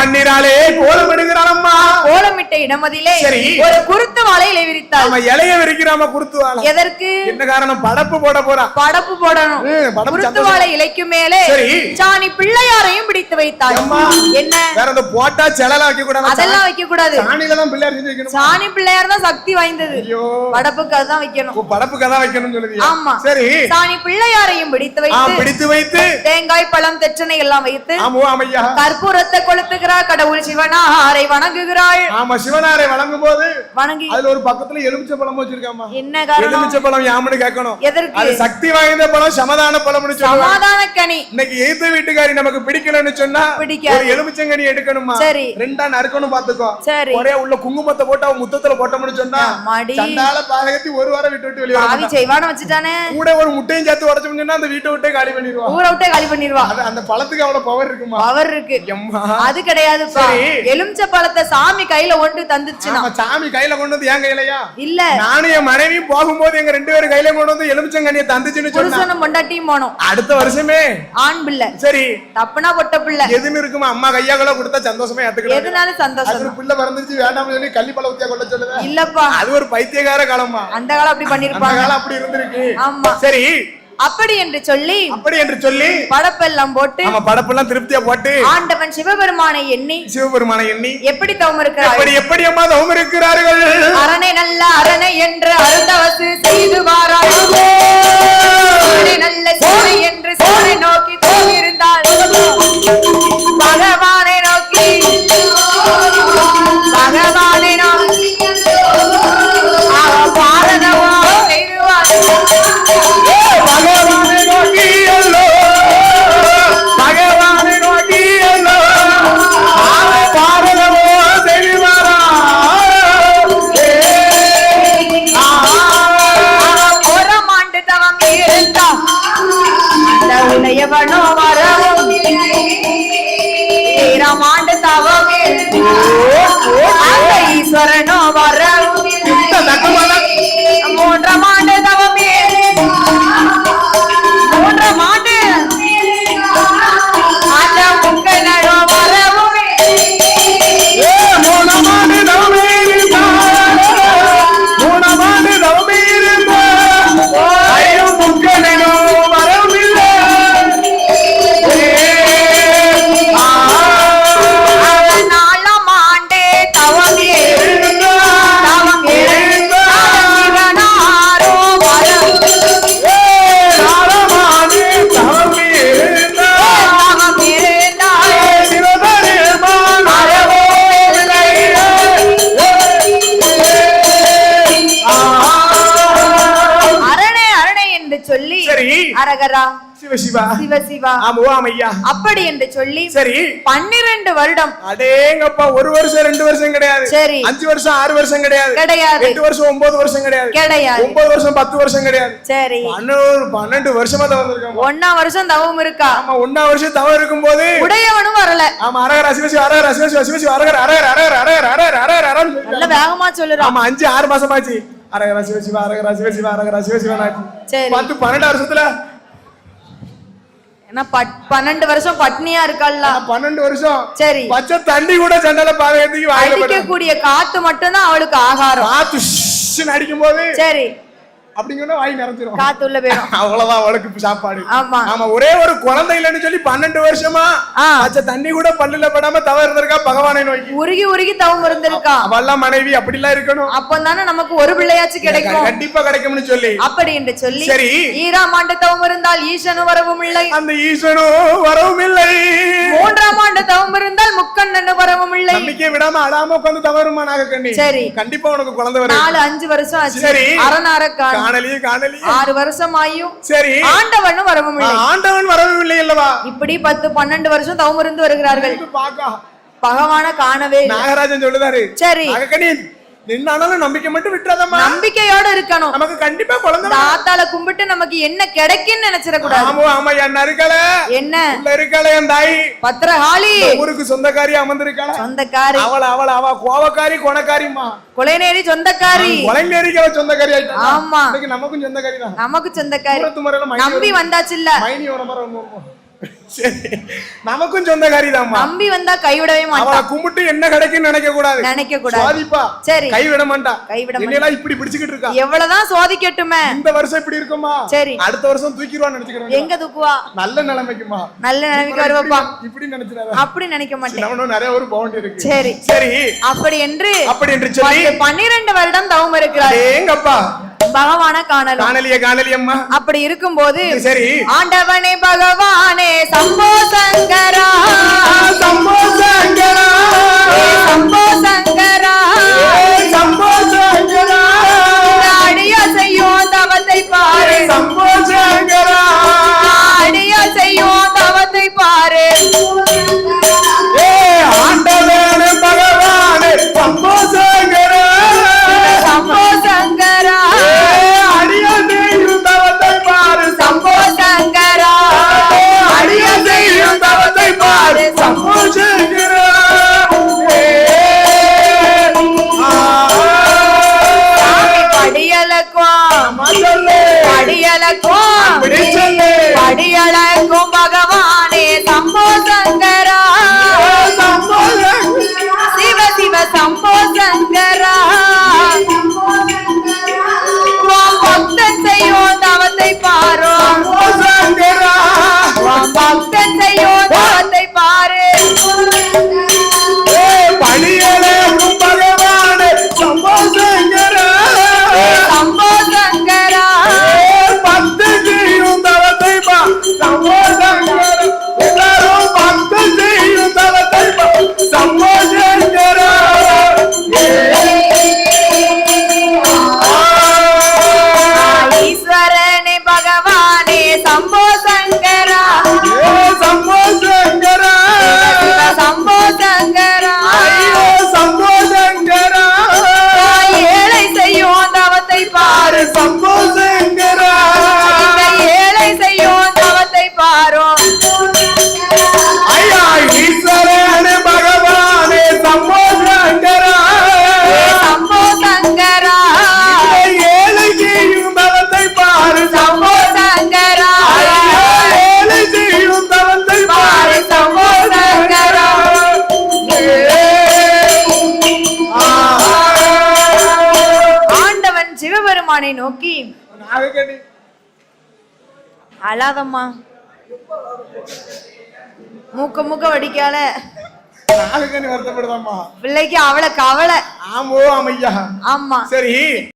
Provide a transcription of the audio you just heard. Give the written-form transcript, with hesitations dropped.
மண்ணிராலே கோலம் எடுக்கிறாளம்மா. கோலமிட்ட இடமதிலே ஒரு குருத்து வாழை இலை விரித்தாள். நம்ம இலைய விரிக்கிறாம குருத்து வாழை. எதற்கு? என்ன காரணம்? படப்பு போட போறா. படப்பு போடணும். குருத்து வாழை இலைக்கு மேலே சாணி பிள்ளையாரையும் பிடித்து வைத்தாள். என்ன? வேற அந்த போட்டா செலல வைக்க கூடாது. அதெல்லாம் வைக்க கூடாது. சாணில தான் பிள்ளையார் செஞ்சு வைக்கணும். சாணி பிள்ளையார் தான் சக்தி வாய்ந்தது. படப்புக்கு தான் வைக்கணும். படப்புக்கு தான் வைக்கணும்னு சொல்லுவீங்க. ஆமா. சரி. சாணி பிள்ளையாரையும் பிடித்து வைத்து தேங்காய் பழம் தெச்சனை எல்லாம் வைத்து கற்பூரத்தை கொளுத்துகிறார். கடவுள் சிவனாரை வணங்குகிறாள். ஆமா, சிவனாரை வணங்கும் போது வணங்கி அதுல ஒரு பக்கத்துல எலுமிச்சை பழம் வச்சிருக்காமா. என்ன காரணம்? எலுமிச்சை பழம் யாமனு கேட்கணும். எதற்கு? அது சக்தி வாய்ந்த பழம், சமாதான பழம்னு சொல்லுவாங்க. சமாதான கனி. இன்னைக்கு எய்த வீட்டுக்காரி நமக்கு பிடிக்கலன்னு சொன்னா ஒரு எலுமிச்சங்கனி எடுக்கணுமா. சரி. ரெண்டா நறுக்கணும் பாத்துக்கோ. சரி. ஒரே உள்ள குங்குமத்தை போட்டு அவ முத்தத்துல போட்டோம்னு சொன்னா சண்டால பாதகத்தி ஒரு வாரம் விட்டு விட்டு வெளிய வர. ஆவி செய்வான வச்சிட்டானே. கூட ஒரு முட்டையும் சேர்த்து உடைச்சோம்னு சொன்னா அந்த வீட்டை விட்டே காலி பண்ணிடுவா. ஊரை விட்டே காலி பண்ணிடுவா. அந்த பழத்துக்கு அவ்வளவு பவர் இருக்குமா? பவர் இருக்கு. அது கிடையாதுப்பா. எலுமிச்சை பழத்தை சாமி கையில ஒன்று தந்துச்சுனா. சாமி கையில கொண்டு வந்து என் கையிலயா? இல்ல, நானும் என் மனைவி போகும்போது எங்க ரெண்டு பேரும் கையில கொண்டு வந்து எலுமிச்சங்கனியை தந்துச்சுன்னு சொன்னா புருஷனும் பொண்டாட்டியும் போனோம். அடுத்த வருஷமே ஆண் பிள்ளை. சரி. தப்புனா பொட்ட பிள்ளை. எதுன்னு இருக்குமா? அம்மா கையால கொடுத்தா சந்தோஷமே ஏத்துக்கலாம். எதுனாலும் சந்தோஷம். அது பிள்ளை பிறந்துச்சு வேண்டாம்னு சொல்லி கள்ளி பழ ஊத்தியா கொள்ள சொல்லுதா? இல்லப்பா, அது ஒரு பைத்தியக்கார காலமா. அந்த காலம் அப்படி பண்ணிருப்பாங்க. அந்த காலம் அப்படி இருந்திருக்கு. ஆமா. சரி. அப்படி என்று சொல்லி படப்பெல்லாம் போட்டு படப்பெல்லாம் திருப்தியா போட்டு ஆண்டவன் சிவபெருமானை எண்ணி எப்படி தவம் இருக்கிறார்கள்? எப்படி அம்மா தவம் இருக்கிறார்கள்? அரணை நல்ல அரணை என்று அருந்தவசு செய்து வாரார்கள். நல்ல சோலை என்று சோலை நோக்கி தோன்றிருந்தாள். பகவானை நோக்கி பாரதவோ செய்துவார். எவனோ வரவும் ஆண்டு தவமே ஈஸ்வரனோ வரவும் 3 ஆண்டு தவமே 3 ஆண்டு அந்த முக்கனோ வரவுமே 3 ஆண்டு தவமே 3 ஆண்டு தவமே ஐயோ முக்கனோ அப்படி என்று சொல்லி சரி 12 வருடம். அடேங்கப்பா, 1 வருஷம் 2 வருஷம் கிடையாது. சரி 5 வருஷம் 6 வருஷம் கிடையாது. 8 வருஷம் 9 வருஷம் கிடையாது. 9 வருஷம் 10 வருஷம் கிடையாது. சரி 12 வருஷமா தவம் இருக்காங்க. 1 வருஷம் தவம் இருக்கா? ஆமா, 1 வருஷம் தவம் இருக்கும்போது உடையவனும் வரல. ஆமா, அரகர சிவசி அரகர சிவசி சிவசி அரகர அரகர அரகர அரகர அரகர அரகர நல்ல வேகமா சொல்லுறா. ஆமா, 5-6 மாசமாச்சு. அரகர சிவசி அரகர சிவசி அரகர சிவசி நாச்சு. சரி 10-12 வருஷத்துல 12 வருஷம் பட்னியா இருக்கல்ல. 12 வருஷம் சரி பச்சை தண்ணி கூட சண்டல பாதைக்கு வாயில அடிக்கக்கூடிய காத்து மட்டும் தான் அவளுக்கு ஆகாரம். காத்து அடிக்கும் போது சரி அப்படிங்கனா வாய் நிறைஞ்சிரும், காத்து உள்ள போயிடும். அவ்வளவுதான் அவளுக்கு சாப்பாடு. ஆமா ஆமா, ஒரே ஒரு குழந்தை இல்லன்னு சொல்லி 12 வருஷமா பச்சை தண்ணி கூட பல்லுல படாம தவம் இருந்திருக்கா. பகவானை நோக்கி உருகி உருகி தவம் இருந்திருக்கா. அவள மனைவி அப்படி எல்லாம் இருக்கணும். அப்பதானே நமக்கு ஒரு பிள்ளையாச்சு கிடைக்கும். கண்டிப்பா கிடைக்கும்னு சொல்லி அப்படி என்று சொல்லி சரி 7ஆம் ஆண்டு தவம் இருந்தால் ஈசனும் வரவும் இல்லை. அந்த ஈசனும் வரவும் இல்லை. 3ஆம் ஆண்டு தவம் இருந்தால் முக்கண்ணனும் வரவும் இல்லை. நம்பிக்கை விடாம அழாம உட்கார்ந்து தவறுமா நாகக்கண்ணி. சரி கண்டிப்பா உனக்கு குழந்தை வரும். 4-5 வருஷம் ஆச்சு. சரி அரணாரக்கான காணலி 6 வருஷம் ஆயும் சரி ஆண்டவனும் வரவும் இல்லை. ஆண்டவன் வரவும் இல்லை அல்லவா. இப்படி 10-12 வருஷம் தவம் இருந்து வருகிறார்கள். பகவான காணவே. நாகராஜன் சொல்லுதாரு சரி நாகக்கண்ணி நின்னாலும் நம்பிக்கை மட்டும் விட்டுறாதம்மா. நம்பிக்கையோட இருக்கணும். நமக்கு கண்டிப்பா குழந்தை தாத்தால கும்பிட்டு நமக்கு என்ன கிடைக்குன்னு நினைச்சிட கூடாது. ஆமா ஆமா, என்ன இருக்கல என்ன உள்ள இருக்கல என் தாய் பத்திரகாளி ஊருக்கு சொந்தக்காரி அமர்ந்திருக்காள. சொந்தக்காரி அவ கோவக்காரி கொணக்காரிமா. கொலைநேரி சொந்தக்காரி. கொலைநேரிக்கு சொந்தக்காரி ஆயிட்டா. ஆமா, நமக்கும் சொந்தக்காரி தான். நமக்கு சொந்தக்காரி. நம்பி வந்தாச்சு இல்ல. மைனி சரி நமக்கும் சொந்தக்காரி தான்மா. நம்பி வந்தா கைவிடவே மாட்டா. அவளை கும்பிட்டு என்ன கிடைக்குன்னு நினைக்க கூடாது. சுவாதிப்பா. சரி கைவிட மாட்டா. என்னெல்லாம் இப்படி பிடிச்சிட்டு இருக்கா. எவ்வளவுதான் சோதிக்கட்டுமே. இந்த வருஷம் இப்படி இருக்குமா. சரி அடுத்த வருஷம் தூக்கிடுவான்னு நினைச்சுக்கிறேன். எங்க தூக்குவா. நல்ல நிலைமைக்குமா. நல்ல நிலைமைக்கு வருவாப்பா. இப்படி நினைச்சிடாத. அப்படி நினைக்க மாட்டேன். நமக்கு நிறைய ஒரு பவுண்ட் இருக்கு. சரி சரி அப்படி என்று சொல்லி 12 வருடம் தவம் இருக்கிறார். ஏங்கப்பா பகவான காணலியம்மா. அப்படி இருக்கும்போது சரி ஆண்டவனே பகவானே சம்போ சங்கரா சம்போ சங்கரா சம்போ சங்கரா சம்போ சங்கரா அடிய செய்யும் தவத்தை பாரு. சம்போ சங்கரா அடிய செய்யும் தவத்தை பாரு. ஆண்டவனே பகவானே சம்போ சங்கரா சம்போ சங்கரா அடிய செய்யும் தவத்தை பாரு. சம்போ சங்கரா அடிய செய்யும் தவத்தை பாரு. சம்போ சங்கரா படியலக்கும் பகவானே சம்போ சங்கரா சிவ சிவ சம்போ சங்கரா பக்தன் செய்யும் தவத்தை பாரோ. பக்தன் செய்யும் தவத்தை பாரு. படியலக்கும் பகவானே சம்போ சங்கரா சம்போ சங்கரா பக்தி செய்யும் தவத்தை பா. சம்போ சங்கரா எல்லாரும் பக்தி செய்யும் தவத்தை பா. சம்போ சங்கரா ஈஸ்வரனே பகவானே சம்போ சங்கரா சம்போ சங்கரா சம்போ சங்கரா ஐயோ சம்போ சங்கரா ஏழை செய்யும் தவத்தை பாரு. சம்போ சங்கரா ஏழை செய்யும் தவத்தை பாரோ. ஐயா ஈஸ்வரனே பகவானே சம்போ சங்கரா சம்போ சங்கரா ஏழை செய்யும் தவத்தை பாரு. சம்போ சங்கரா ஏழை செய்யும் தவத்தை பாரு. சம்போ சங்கரா ஆண்டவன் சிவபெருமானை நோக்கி நாகக்கண்ணி அழாதம்மா மூக்க வடிக்கால நாகக்கண்ணி வருத்தப்படுதாம்மா. பிள்ளைக்கு அவளை கவலை. ஆமோ ஆமையா. ஆமா சரி